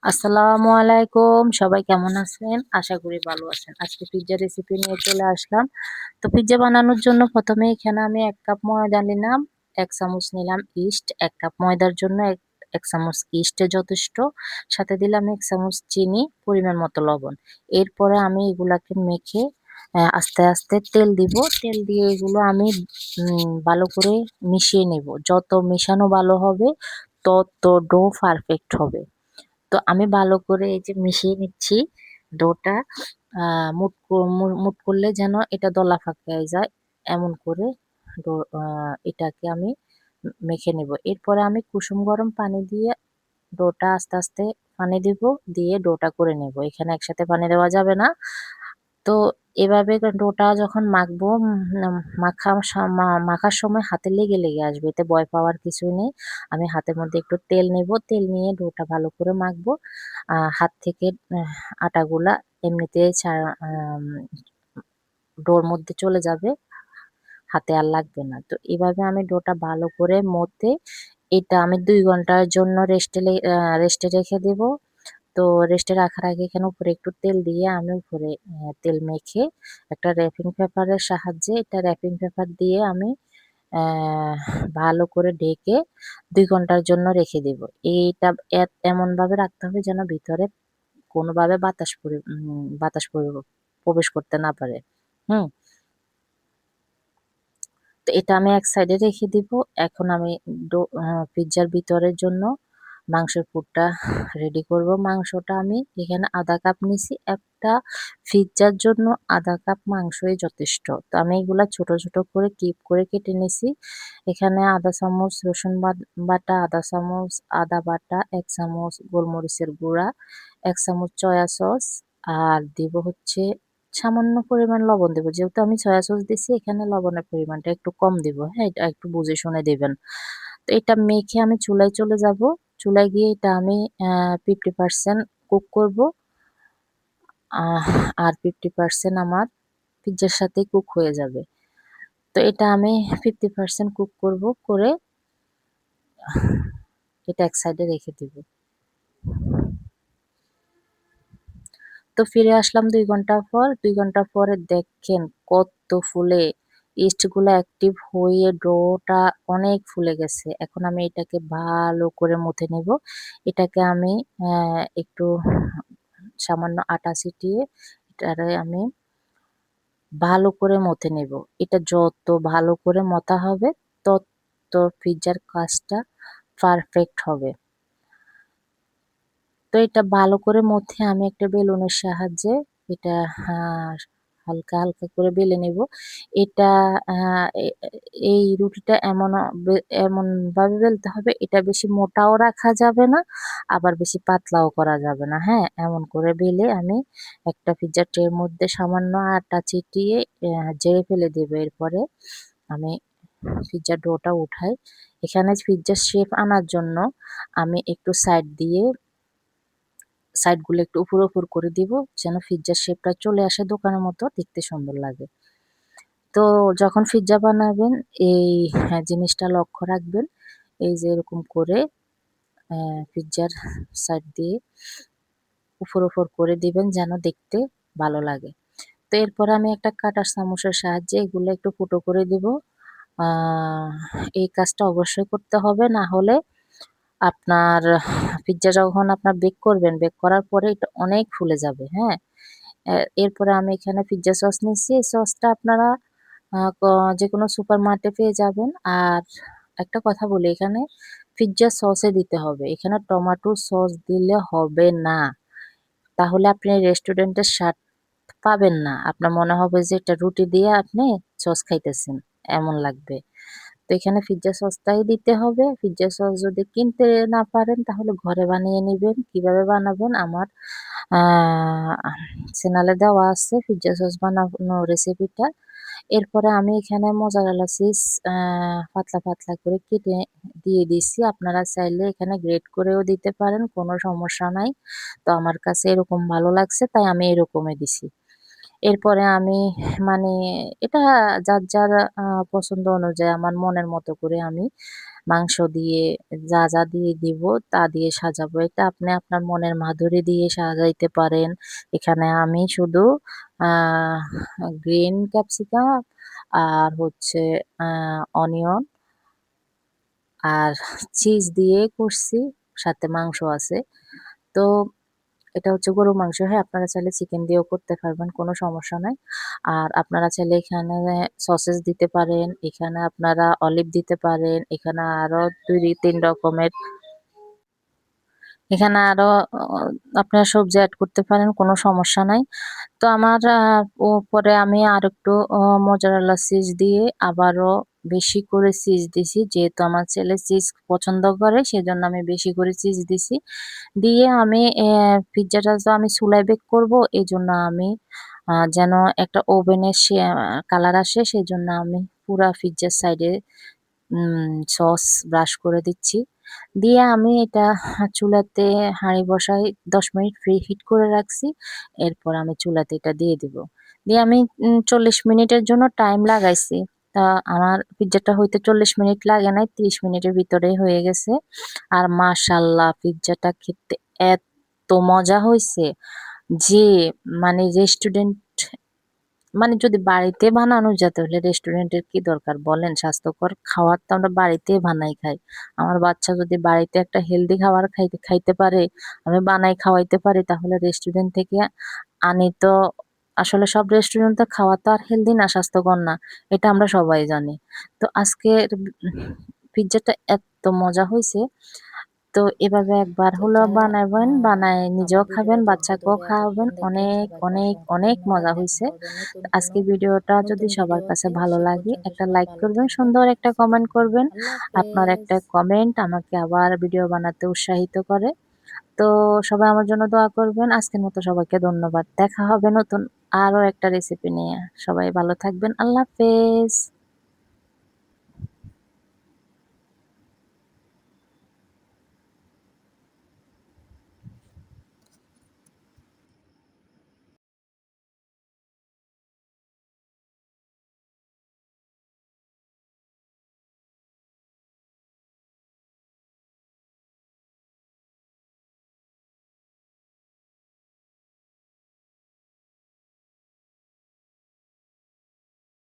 আসসালামু আলাইকুম। সবাই কেমন আছেন? আশা করি ভালো আছেন। আজকে পিজ্জা রেসিপি নিয়ে চলে আসলাম। তো পিজ্জা বানানোর জন্য ১ম এ এখানে আমি ১ কাপ ময়দা নিলাম, ১ চামচ নিলাম ইস্ট। ১ কাপ ময়দার জন্য ১ চামচ ইস্টে যথেষ্ট। সাথে দিলাম ১ চামচ চিনি, পরিমাণ মতো লবণ। এরপরে আমি এগুলাকে মেখে আস্তে, আস্তে তেল দিব। তেল দিয়ে এগুলো আমি ভালো করে মিশিয়ে নেব। যত মেশানো ভালো হবে, তত ডো পারফেক্ট হবে। তো আমি ভালো করে এই যে মিশিয়ে নিচ্ছি ডোটা। আ মুট ক মু মুট করলে যেন এটা দলা পাকায় যায় এমন করে ডো আ এটাকে আমি মেখে নেব। এরপরে আমি কুসুম গরম পানি দিয়ে ডোটা আস্তে, আস্তে পানি দিব, দিয়ে ডোটা করে নেব। এখানে একসাথে পানি দেওয়া যাবে না। তো এভাবে ডোটা যখন মাখবো মাখা মাখার সময় হাতে লেগে, লেগে আসবে। এতে ভয় পাওয়ার কিছুই নেই। আমি হাতের মধ্যে একটু তেল নেব। তেল নিয়ে ডোটা ভালো করে মাখবো। হাত থেকে আটাগুলা এমনিতেই আম ডোর মধ্যে চলে যাবে। হাতে আর লাগবে না। তো এভাবে আমি ডোটা ভালো করে মথে এটা আমি ২ ঘন্টার জন্য রেস্টে রেখে দেব। তো রেস্টে রাখার আগে এখানে উপরে একটু তেল দিয়ে আমি উপরে তেল মেখে একটা র‍্যাপিং পেপারের সাহায্যে এটা র‍্যাপিং পেপার দিয়ে আমি অ্যা ভালো করে ঢেকে ২ ঘন্টার জন্য রেখে দেব। এইটা এমনভাবে রাখতে হবে যেন ভিতরে কোনোভাবে বাতাস প্রবেশ করতে না পারে। হুম? তো এটা আমি এক সাইডে রেখে দিব। এখন আমি পিজ্জার ভিতরের জন্য মাংসের পুরটা রেডি করব। মাংসটা আমি এখানে ১/২ কাপ নিছি। একটা পিজ্জার জন্য ১/২ কাপ মাংসই যথেষ্ট। তো আমি এগুলা ছোট, ছোট করে কিউব করে কেটে নিছি। এখানে ১/২ চামচ রসুন বাটা, ১/২ চামচ আদা বাটা, ১ চামচ গোলমরিচের গুঁড়া, ১ চামচ সয়া সস আর দিব হচ্ছে সামান্য পরিমাণ লবণ দেব। যেহেতু আমি সয়া সস দিছি এখানে লবণের পরিমাণটা একটু কম দিব। হ্যাঁ? এটা একটু বুঝে শুনে দিবেন। তো এটা মেখে আমি চুলায় চলে যাব। চুলায় গিয়ে এটা আমি 50% কুক করব। আহ আর 50% আমার পিজ্জার সাথেই কুক হয়ে যাবে। তো এটা আমি 50% কুক করব। করে এটা এক সাইডে রেখে দিব। তো ফিরে আসলাম ২ ঘন্টা পর। ২ ঘন্টা পরে দেখেন কত ফুলে ইস্ট গুলা অ্যাক্টিভ হয়ে ডোটা অনেক ফুলে গেছে। এখন আমি এটাকে ভালো করে মথে নেব। এটাকে আমি একটু সামান্য আটা ছিটিয়ে এটারে আমি ভালো করে মথে নেব। এটা যত ভালো করে মথা হবে তত পিজ্জার কাজটা পারফেক্ট হবে। তো এটা ভালো করে মথে আমি একটা বেলুনের সাহায্যে এটা হা হালকা, হালকা করে বেলে নেব। এটা আ এ এই রুটিটা এমনভাবে বেলতে হবে এটা বেশি মোটাও রাখা যাবে না, আবার বেশি পাতলাও করা যাবে না। হ্যাঁ? এমন করে বেলে আমি একটা পিজ্জার ট্রের মধ্যে সামান্য আটা চিটিয়ে ঝেড়ে ফেলে দেব। এরপরে আমি পিজ্জার ডোটা উঠাই। এখানে পিজ্জার শেপ আনার জন্য আমি একটু সাইড গুলো একটু উপর, উপর করে দিব যেন পিজ্জার শেপটা চলে আসে দোকানের মতো দেখতে সুন্দর লাগে। তো যখন পিজ্জা বানাবেন এই জিনিসটা লক্ষ্য রাখবেন। এই যে এরকম করে পিজ্জার সাইড দিয়ে উপর, উপর করে দিবেন যেন দেখতে ভালো লাগে। তো এরপরে আমি একটা কাঁটার চামচের সাহায্যে এগুলো একটু ফুটো করে দিব। আ এই কাজটা অবশ্যই করতে হবে না হলে আপনার পিজ্জা যখন আপনার বেক করবেন, বেক করার পরে এটা অনেক ফুলে যাবে, হ্যাঁ? এরপরে আমি এখানে পিজ্জা সস নিচ্ছি। এই সসটা আপনারা আ ক যেকোনো সুপারমার্টে পেয়ে যাবেন। আর একটা কথা বলি এখানে পিজ্জা সসে দিতে হবে। এখানে টমেটো সস দিলে হবে না। তাহলে আপনি রেস্টুরেন্টের স্বাদ পাবেন না। আপনার মনে হবে যে এটা রুটি দিয়ে আপনি সস খাইতেছেন, এমন লাগবে। তো এখানে পিজ্জা সসটাই দিতে হবে। পিজ্জা সস যদি কিনতে না পারেন তাহলে ঘরে বানিয়ে নিবেন। কিভাবে বানাবেন আমার আ চ্যানেলে দেওয়া আছে পিজ্জা সস বানানোর রেসিপিটা। এরপরে আমি এখানে মোজারেলা চিজ আ পাতলা, পাতলা করে কেটে দিয়ে দিছি। আপনারা চাইলে এখানে গ্রেট করেও দিতে পারেন, কোনো সমস্যা নাই। তো আমার কাছে এরকম ভালো লাগছে তাই আমি এরকমই দিছি। এরপরে আমি মানে এটা যার, যার পছন্দ অনুযায়ী আমার মনের মতো করে আমি মাংস দিয়ে যা, যা দিয়ে দিব তা দিয়ে সাজাবো। এটা আপনি আপনার মনের মাধুরী দিয়ে সাজাইতে পারেন। এখানে আমি শুধু আ গ্রিন ক্যাপসিকাম আর হচ্ছে আ অনিয়ন আর চিজ দিয়ে করছি, সাথে মাংস আছে। তো এটা হচ্ছে গরুর মাংস। হ্যাঁ, আপনারা চাইলে চিকেন দিয়েও করতে পারবেন, কোনো সমস্যা নাই। আর আপনারা চাইলে এখানে সসেস দিতে পারেন, এখানে আপনারা অলিভ দিতে পারেন, এখানে আরো ২-৩ রকমের এখানে আরো আপনারা সবজি এড করতে পারেন, কোনো সমস্যা নাই। তো আমার পরে আমি আরেকটু মোজারেলা চিজ দিয়ে আবারও বেশি করে চিজ দিছি। যেহেতু আমার ছেলে চিজ পছন্দ করে সেজন্য আমি বেশি করে চিজ দিছি। দিয়ে আমি পিজ্জাটা তো আমি চুলায় বেক করব, এজন্য আমি যেন একটা ওভেনের কালার আসে সেজন্য আমি পুরা পিজ্জার সাইডে সস ব্রাশ করে দিচ্ছি। দিয়ে আমি এটা চুলাতে হাঁড়ি বসাই ১০ মিনিট প্রি-হিট করে রাখছি। এরপর আমি চুলাতে এটা দিয়ে দিব। দিয়ে আমি ৪০ মিনিটের জন্য টাইম লাগাইছি। তা আমার পিজ্জাটা হইতে ৪০ মিনিট লাগে নাই, ৩০ মিনিটের ভিতরেই হয়ে গেছে। আর মাশাআল্লাহ পিজ্জাটা খেতে এত মজা হইছে যে মানে রেস্টুরেন্ট মানে যদি বাড়িতে বানানো যেত তাহলে রেস্টুরেন্টের কি দরকার বলেন? স্বাস্থ্যকর খাবার তো আমরা বাড়িতেই বানাই খাই। আমার বাচ্চা যদি বাড়িতে একটা হেলদি খাবার খাইতে পারে, আমি বানাই খাওয়াইতে পারি তাহলে রেস্টুরেন্ট থেকে আনি তো আসলে সব রেস্টুরেন্টে খাওয়া তো আর হেলদি না, স্বাস্থ্যকর না। এটা আমরা সবাই জানি। তো আজকের পিজ্জাটা এত মজা হইছে, তো এভাবে একবার হলেও যারা বানাবেন, বানায় আমার নিজেও খাবেন, ভিডিওটা ধৈর্য বাচ্চাকেও ধরে খাওয়াবেন। এতক্ষণ দেখলেন অনেক, সবাইকে অনেক, অসংখ্য অনেক ধন্যবাদ। মজা দেখা হইছে। হবে নতুন কোনো আজকের ভিডিওটা যদি নতুন সবার কাছে ভিডিওতে। ভালো সে লাগে পর্যন্ত একটা সবাই লাইক ভালো করবেন, থাকবেন, সুন্দর একটা সুস্থ কমেন্ট থাকবেন। করবেন। আল্লাহ আপনার হাফেজ। একটা কমেন্ট আমাকে আবার ভিডিও বানাতে উৎসাহিত করে। তো সবাই আমার জন্য দোয়া করবেন। আজকের মতো সবাইকে ধন্যবাদ। দেখা হবে নতুন আরো একটা রেসিপি নিয়ে। সবাই ভালো থাকবেন। আল্লাহ হাফেজ।